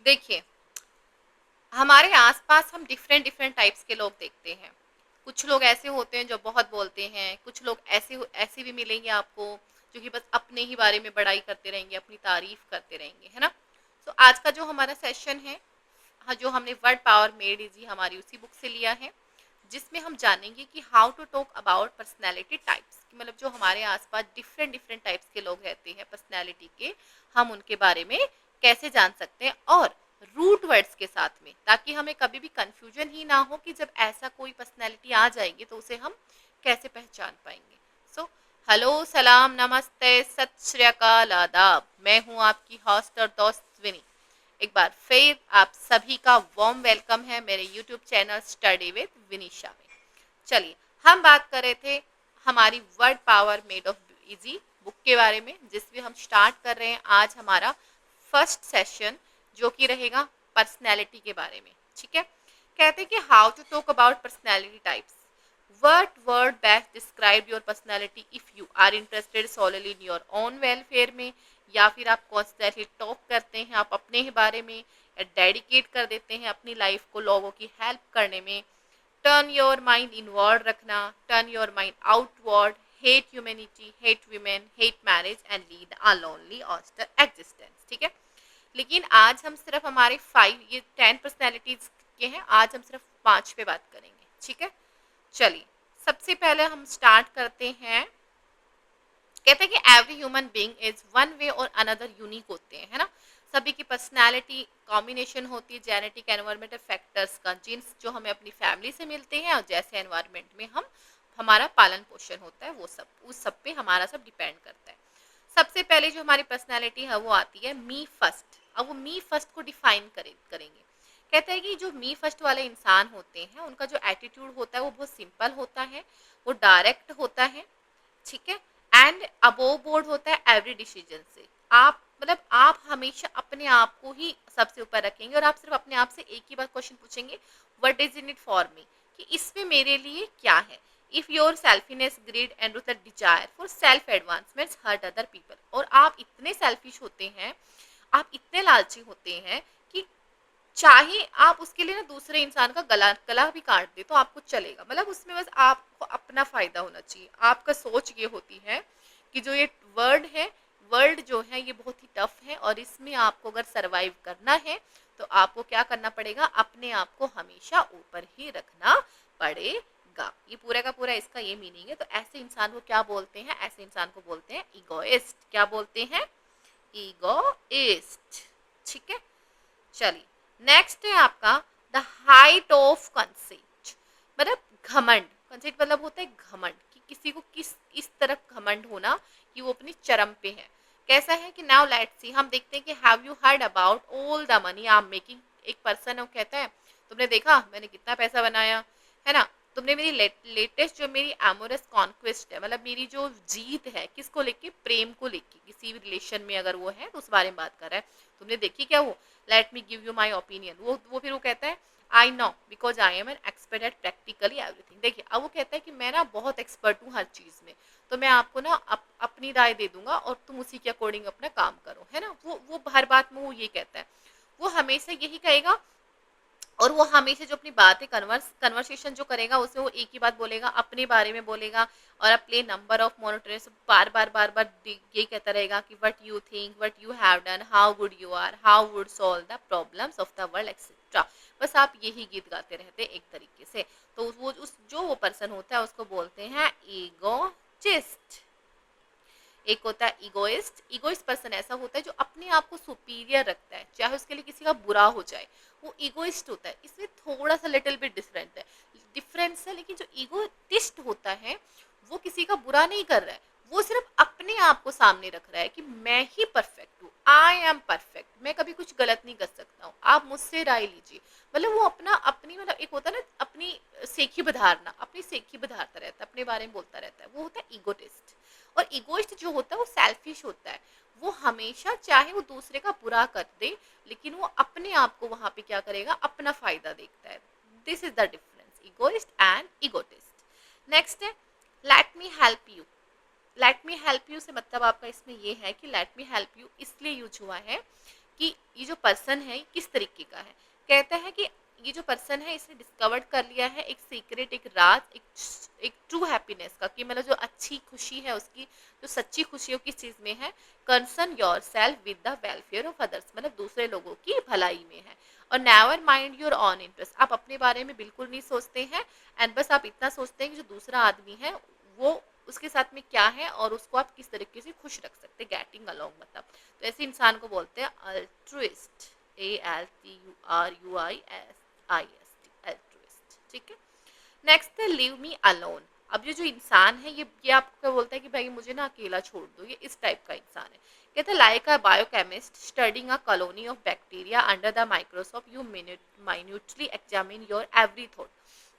देखिए, हमारे आसपास हम डिफरेंट डिफरेंट टाइप्स के लोग देखते हैं। कुछ लोग ऐसे होते हैं जो बहुत बोलते हैं, कुछ लोग ऐसे भी मिलेंगे आपको जो कि बस अपने ही बारे में बड़ाई करते रहेंगे, अपनी तारीफ करते रहेंगे, है ना। तो आज का जो हमारा सेशन है, हाँ, जो हमने वर्ड पावर मेड इजी हमारी उसी बुक से लिया है, जिसमें हम जानेंगे कि how to talk about personality types, मतलब जो हमारे आसपास डिफरेंट डिफरेंट टाइप्स के लोग रहते हैं पर्सनैलिटी के, हम उनके बारे में कैसे जान सकते हैं, और रूट वर्ड्स के साथ में, ताकि हमें कभी भी कंफ्यूजन ही ना हो कि जब ऐसा कोई पर्सनैलिटी आ जाएगी तो उसे हम कैसे पहचान पाएंगे। सो हेलो, सलाम, नमस्ते, सत श्री अकाल, आदाब। मैं हूँ आपकी हॉस्ट और दोस्त विनी। एक बार फिर आप सभी का वार्म वेलकम है मेरे यूट्यूब चैनल स्टडी विद विनीशा में। चलिए, हम बात कर रहे थे हमारी word power made of easy book के बारे में, जिसमें हम स्टार्ट कर रहे हैं आज हमारा फर्स्ट सेशन, जो कि रहेगा पर्सनैलिटी के बारे में। ठीक है, कहते हैं कि how to talk about personality types. What word best describe your personality if you are interested solely in your own welfare में, या फिर आप कॉन्स्टेंटली टॉक करते हैं आप अपने ही बारे में, या डेडिकेट कर देते हैं अपनी लाइफ को लोगों की हेल्प करने में। टर्न योर माइंड इनवर्ड रखना, turn your mind outward, hate humanity, hate women, hate marriage and lead a lonely austere existence. ठीक है, लेकिन आज हम सिर्फ हमारे 5, ये 10 पर्सनैलिटीज के हैं, आज हम सिर्फ 5 पे बात करेंगे। ठीक है, चलिए, सबसे पहले हम स्टार्ट करते हैं। कहते हैं कि every human being is one way और अनदर यूनिक होते हैं, है ना। सभी की पर्सनालिटी कॉम्बिनेशन होती है जेनेटिक एनवायरमेंटल फैक्टर्स का, जीन्स जो हमें अपनी फैमिली से मिलते हैं और जैसे एनवायरमेंट में हम हमारा पालन पोषण होता है, वो सब उस सब पे हमारा सब डिपेंड करता है। सबसे पहले जो हमारी पर्सनालिटी है वो आती है मी फर्स्ट। अब वो मी फर्स्ट को डिफाइन करेंगे। कहते हैं कि जो मी फर्स्ट वाले इंसान होते हैं उनका जो एटीट्यूड होता है वो बहुत सिंपल होता है, वो डायरेक्ट होता है। ठीक है, एंड अबोव बोर्ड होता है एवरी डिसीजन से। आप मतलब आप हमेशा अपने आप को ही सबसे ऊपर रखेंगे और आप सिर्फ अपने आप से एक ही बार क्वेश्चन पूछेंगे, what is in it for me, कि इसमें मेरे लिए क्या है। If your selfishness greed and with desire for self advancement hurt other people, और आप इतने सेल्फिश होते हैं, आप इतने लालची होते हैं कि चाहे आप उसके लिए ना दूसरे इंसान का गला गला भी काट दे तो आपको चलेगा, मतलब उसमें बस आपको अपना फायदा होना चाहिए। आपका सोच ये होती है कि जो ये वर्ल्ड जो है ये बहुत ही टफ है, और इसमें आपको अगर सरवाइव करना है तो आपको क्या करना पड़ेगा, अपने आप को हमेशा ऊपर ही रखना पड़ेगा। ये पूरा का पूरा इसका ये मीनिंग है। तो ऐसे इंसान को क्या बोलते हैं, ऐसे इंसान को बोलते हैं ईगोइस्ट। क्या बोलते हैं, ईगोइस्ट। ठीक है, चलिए, नेक्स्ट है आपका द हाइट ऑफ कंसेप्ट, मतलब घमंड। कंसेप्ट मतलब होता है घमंड, कि किसी को इस तरह घमंड होना कि वो अपनी चरम पे है। कैसा है कि नाउ लेट्स सी, हम देखते हैं कि have you heard about all the money I am making. एक पर्सन है वो कहता है, तुमने देखा मैंने कितना पैसा बनाया, है ना। तुमने मेरी लेटेस्ट जो मेरी एमोरस कॉन्क्वेस्ट है, मतलब मेरी जो जीत है, किसको लेके, प्रेम को लेके, किसी भी रिलेशन में अगर वो है तो उस बारे में बात कर रहा है, तुमने देखी क्या वो, let me give you my opinion. वो फिर वो कहता है I know because I am an expert at practically everything. देखिए, अब वो कहता है कि मैं ना बहुत एक्सपर्ट हूँ हर चीज़ में, तो मैं आपको ना अपनी राय दे दूंगा और तुम उसी के अकॉर्डिंग अपना काम करो, है ना। वो हर बात में वो ये कहता है, वो हमेशा यही कहेगा। और वो हमेशा जो अपनी बातें कन्वर्सेशन जो करेगा उसमें वो एक ही बात बोलेगा, अपने बारे में बोलेगा, और अपने नंबर ऑफ मोनोटोनस बार बार ये कहता रहेगा कि what you think, what you have done, how good you are, how would solve the problems of the world etcetera. बस आप यही गीत गाते रहते एक तरीके से। तो वो उस जो वो पर्सन होता है उसको बोलते हैं ईगोचिस्ट। एक होता है इगोइस्ट। इगोइस्ट पर्सन ऐसा होता है जो अपने आप को सुपीरियर रखता है, चाहे उसके लिए किसी का बुरा हो जाए, वो इगोइस्ट होता है। इसमें थोड़ा सा लिटिल बिट डिफरेंस है, लेकिन जो इगोटिस्ट होता है वो किसी का बुरा नहीं कर रहा है, वो सिर्फ अपने आप को सामने रख रहा है कि मैं ही परफेक्ट हूँ, आई एम परफेक्ट, मैं कभी कुछ गलत नहीं कर सकता हूँ, आप मुझसे राय लीजिए। मतलब वो अपना अपनी मतलब एक होता है ना अपनी सेखी बधारना, अपनी सेखी बधारता रहता है, अपने बारे में बोलता रहता है, वो होता है ईगोटिस्ट। और इगोइस्ट जो होता है वो सेल्फिश होता है, वो हमेशा चाहे वो दूसरे का बुरा कर दे लेकिन वो अपने आप को वहां पे क्या करेगा, अपना फायदा देखता है। This is the difference, egoist and egotist. Next है let me help you. Let me help you से मतलब आपका इसमें ये है कि लेट मी हेल्प यू इसलिए यूज हुआ है कि ये जो पर्सन है ये किस तरीके का है। कहता है कि ये जो पर्सन है इसने डिस्कवर्ड कर लिया है एक सीक्रेट, एक राज, एक ट्रू हैप्पीनेस का, कि मतलब जो अच्छी खुशी है उसकी, जो सच्ची खुशी है किस चीज में है, concern your self with the welfare of others, मतलब दूसरे लोगों की भलाई में है। और never mind your on interest, आप अपने बारे में बिल्कुल नहीं सोचते हैं, एंड बस आप इतना सोचते हैं कि जो दूसरा आदमी है वो उसके साथ में क्या है और उसको आप किस तरीके से खुश रख सकते हैं, गेटिंग अलोंग मतलब। तो ऐसे इंसान को बोलते हैं अल्ट्रुइस्ट, ALTURUIST, अल्ट्रुइस्ट, ठीक है। नेक्स्ट है लीव मी अलोन। अब ये जो इंसान है ये आपको बोलता है कि भाई मुझे ना अकेला छोड़ दो, ये इस टाइप का इंसान है। कहते हैं like a biochemist studying a colony of bacteria under the microscope you minutely examine your every thought.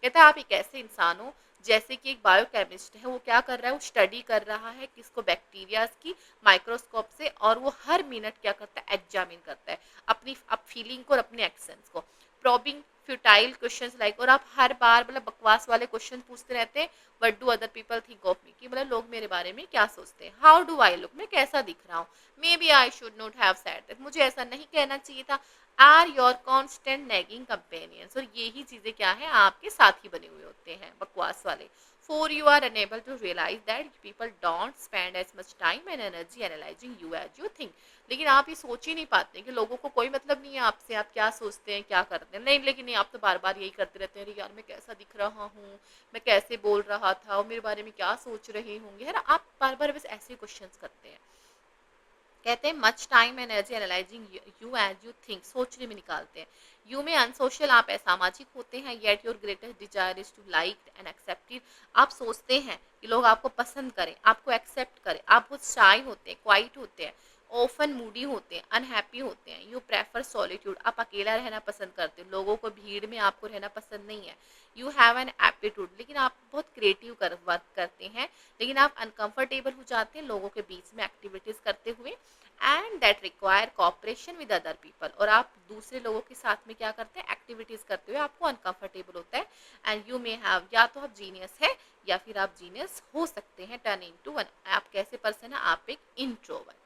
कहता है आप एक ऐसे इंसान हो जैसे कि एक बायोकेमिस्ट है, वो क्या कर रहा है, वो स्टडी कर रहा है किसको, बैक्टीरिया की माइक्रोस्कोप से, और वो हर मिनट क्या करता है, एग्जामिन करता है अपनी फीलिंग को और अपने एक्शंस को। प्रॉबिंग फ्यूटाइल क्वेश्चंस लाइक, और आप हर बार मतलब बकवास वाले क्वेश्चन पूछते रहते हैं, what do other people think of me, कि मतलब लोग मेरे बारे में क्या सोचते हैं, हाउ डू आई लुक, मैं कैसा दिख रहा हूँ, maybe I should not have said that, मुझे ऐसा नहीं कहना चाहिए था, are your constant nagging companions, और यही चीजें क्या है, आपके साथी बने हुए होते हैं बकवास वाले। For you are unable to realize that people don't spend as much time and energy analyzing you as you think। लेकिन आप ये सोच ही नहीं पाते कि लोगों को कोई मतलब नहीं है आपसे, आप क्या सोचते हैं क्या करते हैं, नहीं, लेकिन नहीं, आप तो बार बार यही करते रहते हैं, अरे यार मैं कैसा दिख रहा हूँ, मैं कैसे बोल रहा था, और मेरे बारे में क्या सोच रहे होंगे, है ना, आप बार बार बस ऐसे क्वेश्चंस करते हैं। कहते हैं much time energy analysing you as you think, सोचने में निकालते हैं। यू में अनसोशल, आप असामाजिक होते हैं, yet your greatest desire is to like and accepted, आप सोचते हैं कि लोग आपको पसंद करें, आपको एक्सेप्ट करें, आप बहुत शाय होते हैं, क्वाइट होते हैं, ऑफन मूडी होते हैं, अनहैप्पी होते हैं। यू प्रेफर सॉलिट्यूड, आप अकेला रहना पसंद करते हो, लोगों को भीड़ में आपको रहना पसंद नहीं है। यू हैव एन एप्टीट्यूड, लेकिन आप बहुत क्रिएटिव वर्क करते हैं, लेकिन आप अनकंफर्टेबल हो जाते हैं लोगों के बीच में एक्टिविटीज करते हुए, and that require cooperation with other people, और आप दूसरे लोगों के साथ में क्या करते हैं, एक्टिविटीज करते हुए आपको अनकंफर्टेबल होता है। एंड यू मे हैव, या तो आप जीनियस है या फिर आप जीनियस हो सकते हैं, टर्न इनटू वन, आप कैसे पर्सन है, आप एक इंट्रोवर्ट,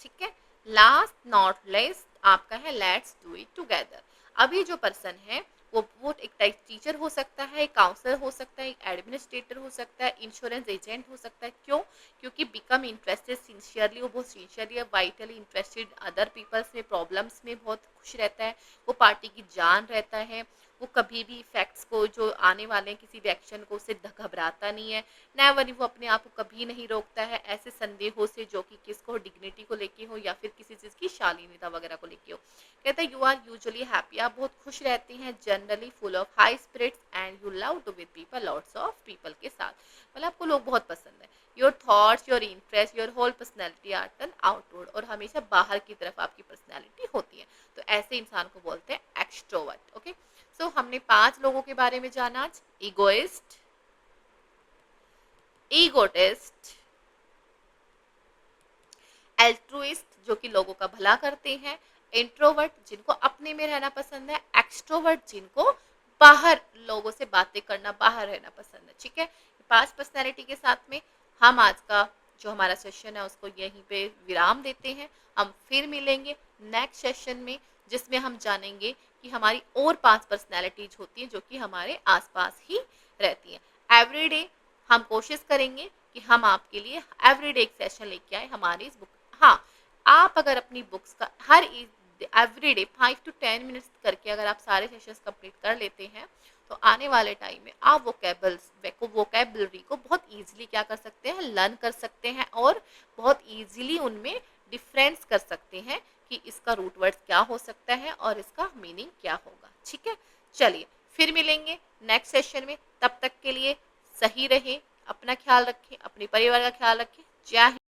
ठीक है। लास्ट नॉट लेस्ट आपका है लेट्स डू इट टुगेदर। अब ये जो पर्सन है वो एक टाइप टीचर हो सकता है, एक काउंसलर हो सकता है, एक एडमिनिस्ट्रेटर हो सकता है, इंश्योरेंस एजेंट हो सकता है। क्यों? क्योंकि बिकम इंटरेस्टेड सिंसियरली, वो बहुत sincerely vitally interested other peoples में, प्रॉब्लम्स में बहुत खुश रहता है, वो पार्टी की जान रहता है, वो कभी भी फैक्ट्स को जो आने वाले हैं किसी भी एक्शन को उससे घबराता नहीं है, नेवर, वो अपने आप को कभी नहीं रोकता है ऐसे संदेहों से जो कि किसको, डिग्निटी को लेके हो या फिर किसी चीज़ की शालीनता वगैरह को लेके हो। कहता है यू आर यूजुअली हैप्पी, आप बहुत खुश रहते हैं, generally full of high spirits, and you love to with people, lots of people के साथ, मतलब आपको लोग बहुत पसंद है। Your thoughts, your interest, your whole personality are turn outward, और हमेशा बाहर की तरफ आपकी पर्सनैलिटी होती है। तो ऐसे इंसान को बोलते हैं एक्सट्रोवर्ट। ओके, सो हमने 5 लोगों के बारे में जाना आज। इगोइस्ट, ईगोटिस्ट, एल्ट्रुइस्ट जो कि लोगों का भला करते हैं, इंट्रोवर्ट जिनको अपने में रहना पसंद है, एक्सट्रोवर्ट जिनको बाहर लोगों से बातें करना, बाहर रहना पसंद है। ठीक है, 5 पर्सनैलिटी के साथ में हम आज का जो हमारा सेशन है उसको यहीं पे विराम देते हैं। हम फिर मिलेंगे नेक्स्ट सेशन में, जिसमें हम जानेंगे कि हमारी और 5 पर्सनैलिटीज होती हैं जो कि हमारे आसपास ही रहती हैं। एवरीडे हम कोशिश करेंगे कि हम आपके लिए एवरीडे एक सेशन लेके आए हमारी इस बुक। हाँ, आप अगर अपनी बुक्स का हर एवरीडे 5 to 10 मिनट्स करके अगर आप सारे सेशंस कंप्लीट कर लेते हैं तो आने वाले टाइम में आप वोकेबलरी को बहुत इजीली क्या कर सकते हैं, लर्न कर सकते हैं, और बहुत इजीली उनमें डिफरेंस कर सकते हैं कि इसका रूट वर्ड्स क्या हो सकता है और इसका मीनिंग क्या होगा। ठीक है, चलिए फिर मिलेंगे नेक्स्ट सेशन में। तब तक के लिए सही रहें, अपना ख्याल रखें, अपने परिवार का ख्याल रखें। जय हिंद।